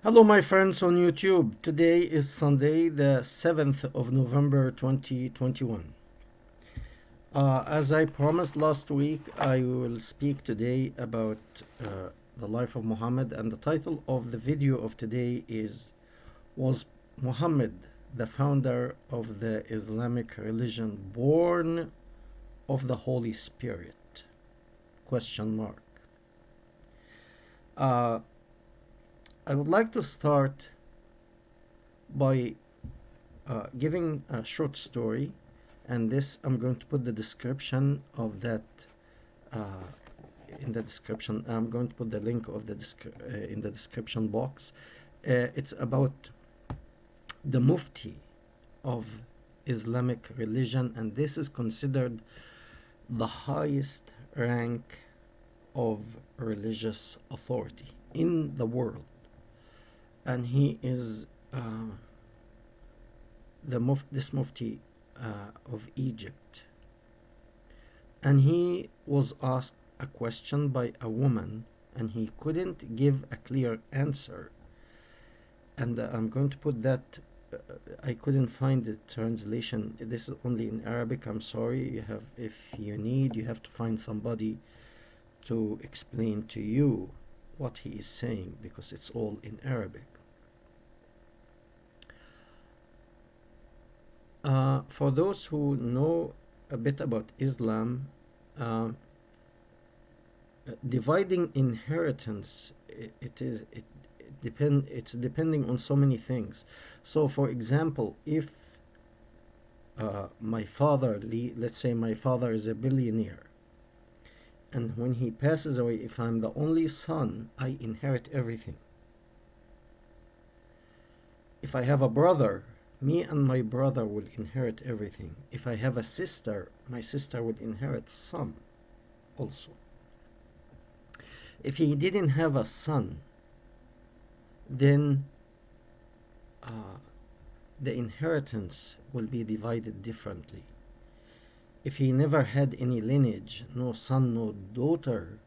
Hello, my friends on YouTube. Today is Sunday, the 7th of November 2021. As I promised last week, I will speak today about the life of Muhammad, and the title of the video of today is Was Muhammad the founder of the Islamic religion born of the Holy Spirit? Question mark. Uh, I would like to start by giving a short story, and this I'm going to put the description of that uh, in the description. I'm going to put the link of the in the description box. It's about the Mufti of Islamic religion, and this is considered the highest rank of religious authority in the world, and he is this Mufti of Egypt, and he was asked a question by a woman, and he couldn't give a clear answer. And I'm going to put that. I couldn't find the translation. This is only in Arabic. I'm sorry. If you need, you have to find somebody to explain to you what he is saying, because it's all in Arabic. For those who know a bit about Islam, uh, dividing inheritance, it's depending on so many things. So, for example, if my father, let's say my father is a billionaire, and when he passes away, if I'm the only son, I inherit everything. If I have a brother, me and my brother will inherit everything. If I have a sister, my sister will inherit some also. If he didn't have a son, then the inheritance will be divided differently. If he never had any lineage, no son, no daughter,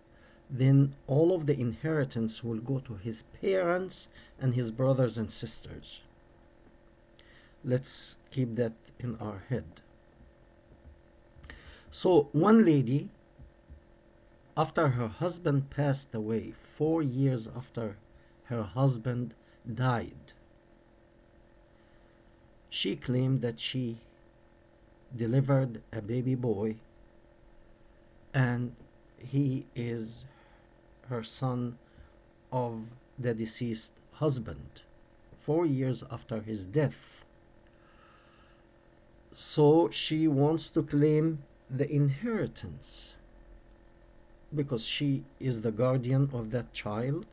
then all of the inheritance will go to his parents and his brothers and sisters. Let's keep that in our head. So, one lady, after her husband passed away, 4 years after her husband died, she claimed that she delivered a baby boy, and he is her son of the deceased husband, 4 years after his death. So she wants to claim the inheritance because she is the guardian of that child,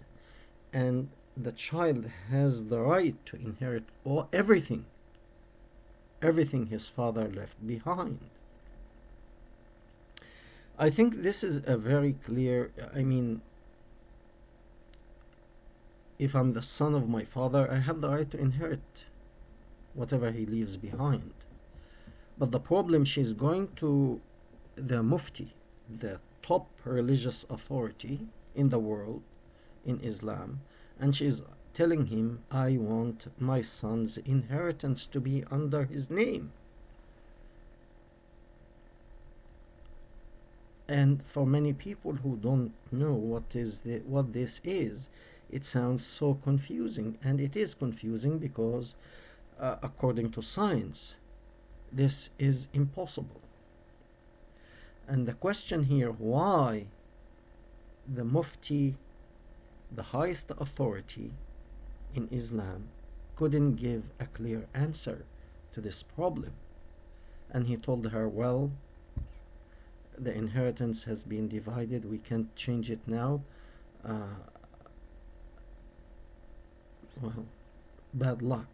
and the child has the right to inherit everything his father left behind. I think this is a very clear, if I'm the son of my father, I have the right to inherit whatever he leaves behind. But the problem, she's going to the Mufti, the top religious authority in the world in Islam, and she's telling him, I want my son's inheritance to be under his name. And for many people who don't know what this is, it sounds so confusing, and it is confusing because according to science, this is impossible. And the question here, why the Mufti, the highest authority in Islam, couldn't give a clear answer to this problem? And he told her, well, the inheritance has been divided, we can't change it now. Well, bad luck.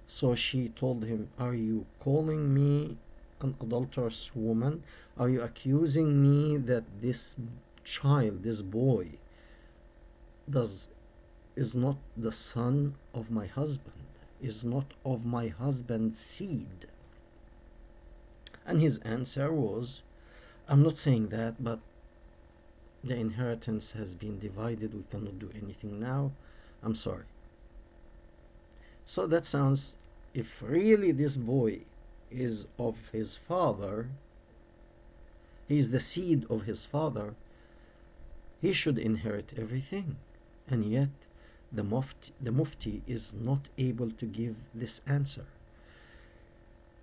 So she told him, are you calling me an adulterous woman? Are you accusing me that this child, this boy, is not the son of my husband, is not of my husband's seed? And his answer was, I'm not saying that, but the inheritance has been divided, we cannot do anything now, I'm sorry. So that sounds, if really this boy is of his father, he's the seed of his father, he should inherit everything. And yet the mufti is not able to give this answer.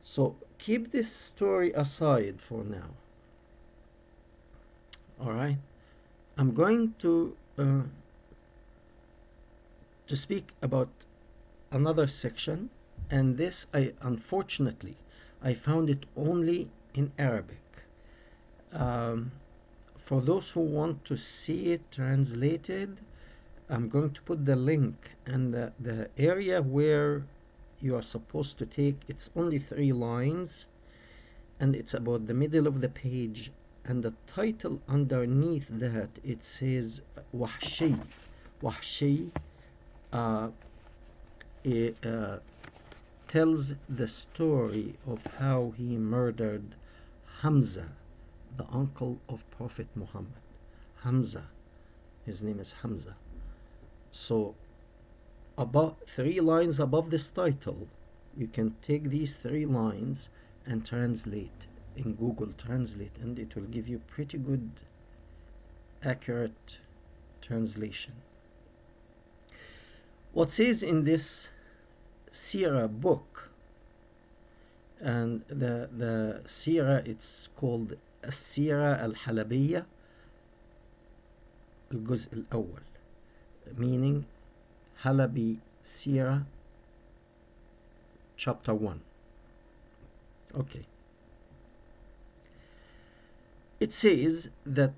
So keep this story aside for now. All right. I'm going to speak about another section, and this I unfortunately I found it only in Arabic. Um, for those who want to see it translated, I'm going to put the link, and the area where you are supposed to take, it's only 3 lines, and it's about the middle of the page, and the title underneath that, it says Wahshi. Wahshi uh, tells the story of how he murdered Hamza, the uncle of Prophet Muhammad. Hamza, his name is Hamza. So about 3 lines above this title, you can take these 3 lines and translate in Google Translate, and it will give you pretty good, accurate translation. What says in this Sirah book, and the Sirah, it's called السيرة الحلبية الجزء الأول, meaning Halabi Sirah chapter 1. Okay. It says that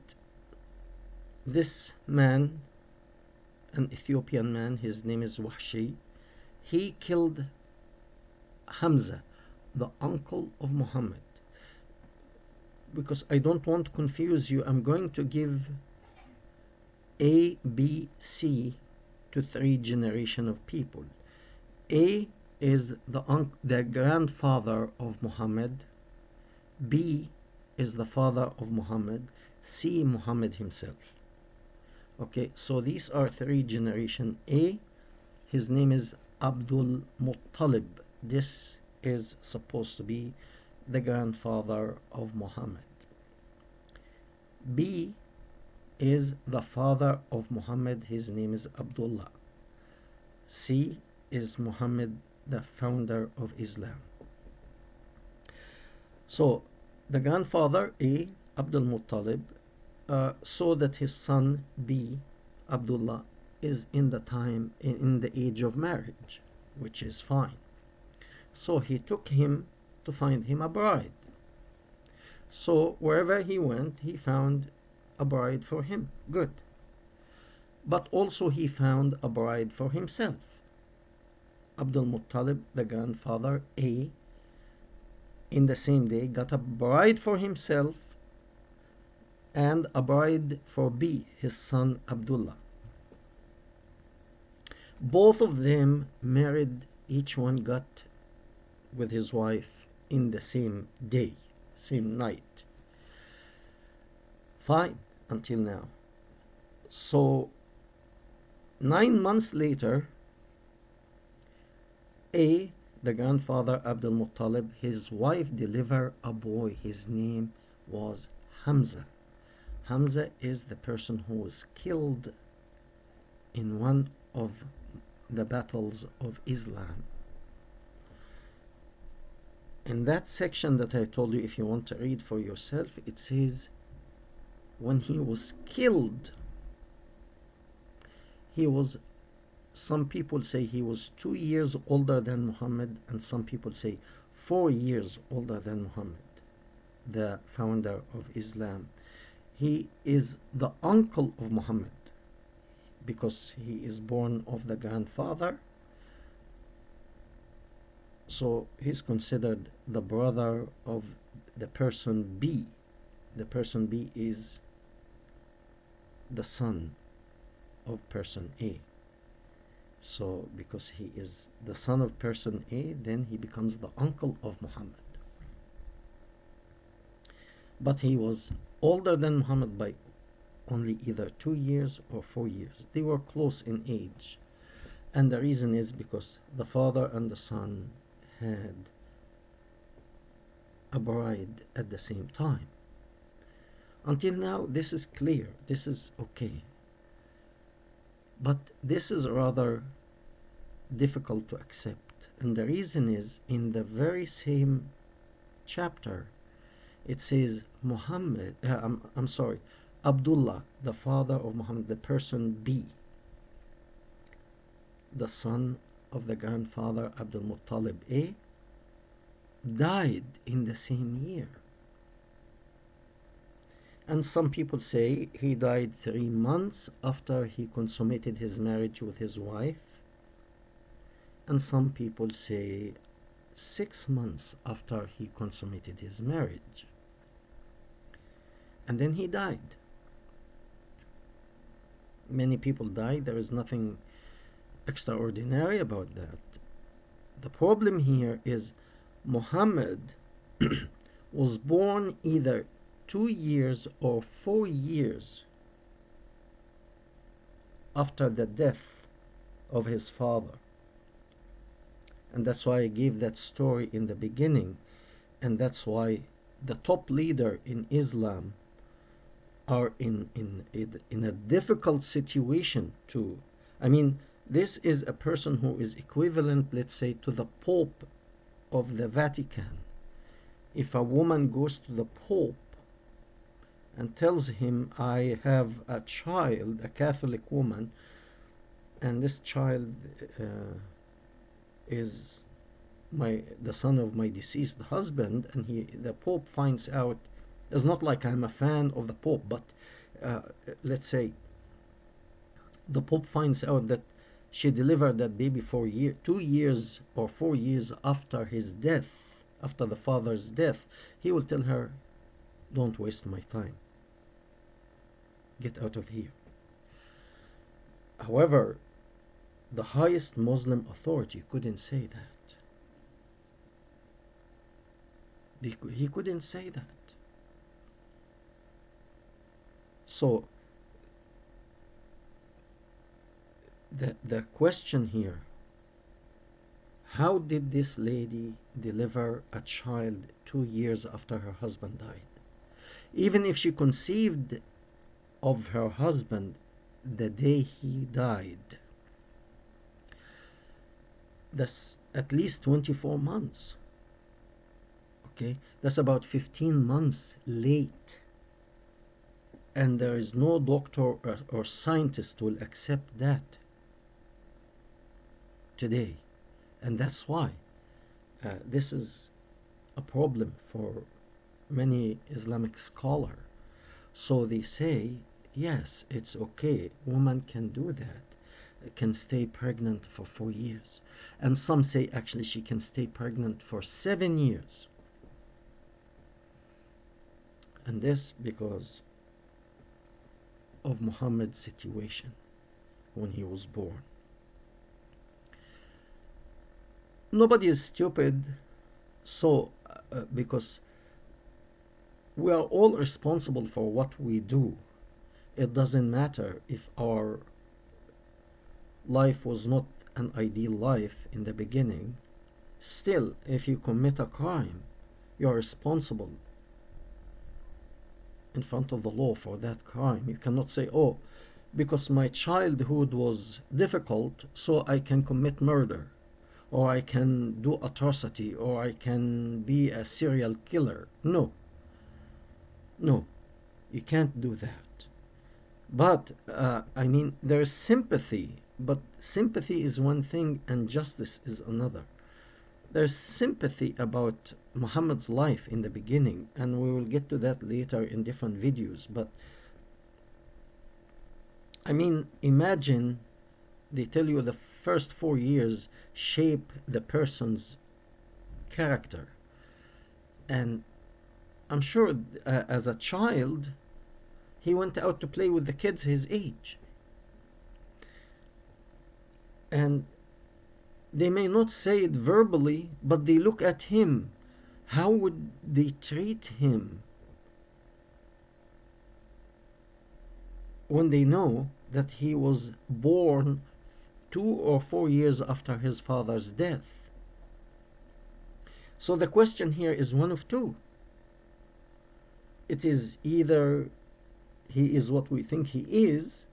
this man, an Ethiopian man, his name is Wahshi, he killed Hamza, the uncle of Muhammad. Because I don't want to confuse you, I'm going to give A, B, C to 3 generations of people. A is the grandfather of Muhammad. B is the father of Muhammad. C, Muhammad himself. Okay, so these are 3 generations. A, his name is Abdul Muttalib. This is supposed to be the grandfather of Muhammad. B is the father of Muhammad. His name is Abdullah. C is Muhammad, the founder of Islam. So the grandfather A, Abdul Muttalib, saw that his son B, Abdullah, is in the age of marriage, which is fine. So he took him to find him a bride. So wherever he went, he found a bride for him. Good. But also he found a bride for himself. Abdul Muttalib, the grandfather A, in the same day got a bride for himself and a bride for B, his son Abdullah. Both of them married, each one got with his wife in the same day, same night. Fine until now. So 9 months later, A, the grandfather Abdul Muttalib, his wife delivered a boy. His name was Hamza. Hamza is the person who was killed in one of the battles of Islam. In that section that I told you, if you want to read for yourself, it says when he was killed, he was, some people say he was 2 years older than Muhammad, and some people say 4 years older than Muhammad, the founder of Islam. He is the uncle of Muhammad because he is born of the grandfather. So he's considered the brother of the person B. The person B is the son of person A. So because he is the son of person A, then he becomes the uncle of Muhammad. But he was older than Muhammad by only either 2 years or 4 years. They were close in age. And the reason is because the father and the son had a bride at the same time. Until now, this is clear, this is okay. But this is rather difficult to accept. And the reason is, in the very same chapter, it says Muhammad, I'm sorry, Abdullah, the father of Muhammad, the person B, the son of the grandfather Abdul Muttalib A, died in the same year. And some people say he died 3 months after he consummated his marriage with his wife. And some people say 6 months after he consummated his marriage. And then he died. Many people died. There is nothing extraordinary about that. The problem here is Muhammad was born either 2 years or 4 years after the death of his father. And that's why I gave that story in the beginning. And that's why the top leader in Islam are in a difficult situation to, I mean, this is a person who is equivalent, let's say, to the Pope of the Vatican. If a woman goes to the Pope and tells him, I have a child, a Catholic woman, and this child is the son of my deceased husband, and the Pope finds out, it's not like I'm a fan of the Pope, but let's say the Pope finds out that she delivered that baby 2 years or 4 years after his death, after the father's death, he will tell her, don't waste my time. Get out of here. However, the highest Muslim authority couldn't say that. He couldn't say that. So, the question here, how did this lady deliver a child 2 years after her husband died? Even if she conceived of her husband the day he died, that's at least 24 months. Okay, that's about 15 months late. And there is no doctor or scientist will accept that today. And that's why this is a problem for many Islamic scholars. So they say, yes, it's okay, woman can do that, can stay pregnant for 4 years. And some say actually she can stay pregnant for 7 years. And this because of Muhammad's situation when he was born. Nobody is stupid, so because we are all responsible for what we do. It doesn't matter if our life was not an ideal life in the beginning. Still, if you commit a crime, you are responsible in front of the law for that crime. You cannot say, oh, because my childhood was difficult, so I can commit murder, or I can do atrocity, or I can be a serial killer. No, you can't do that. But I mean, there's sympathy, but sympathy is one thing and justice is another. There's sympathy about Muhammad's life in the beginning, and we will get to that later in different videos. But I mean, imagine they tell you the first 4 years shape the person's character. And I'm sure as a child, he went out to play with the kids his age. And they may not say it verbally, but they look at him. How would they treat him when they know that he was born 2 or 4 years after his father's death. So the question here is one of two. It is either he is what we think he is,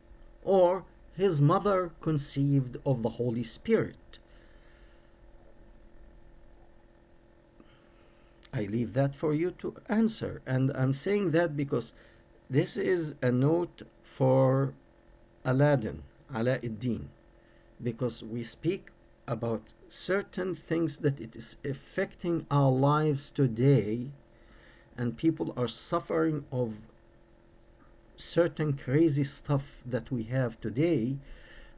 or his mother conceived of the Holy Spirit. I leave that for you to answer. And I'm saying that because this is a note for Aladdin, Alauddin, because we speak about certain things that it is affecting our lives today, and people are suffering of certain crazy stuff that we have today.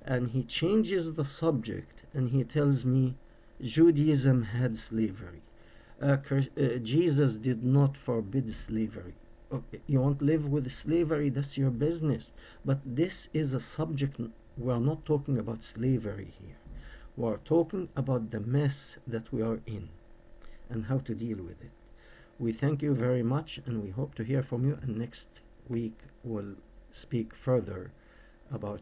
And he changes the subject and he tells me Judaism had slavery. Jesus did not forbid slavery. Okay, you want to live with slavery, that's your business. But this is a subject, we are not talking about slavery here. We are talking about the mess that we are in and how to deal with it. We thank you very much, and we hope to hear from you. And next week we'll speak further about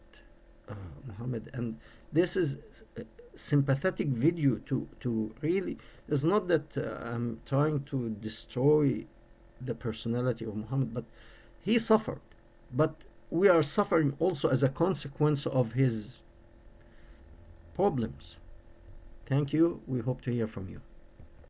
Muhammad. And this is a sympathetic video to really, it's not that I'm trying to destroy the personality of Muhammad, but he suffered. But we are suffering also as a consequence of his problems. Thank you. We hope to hear from you.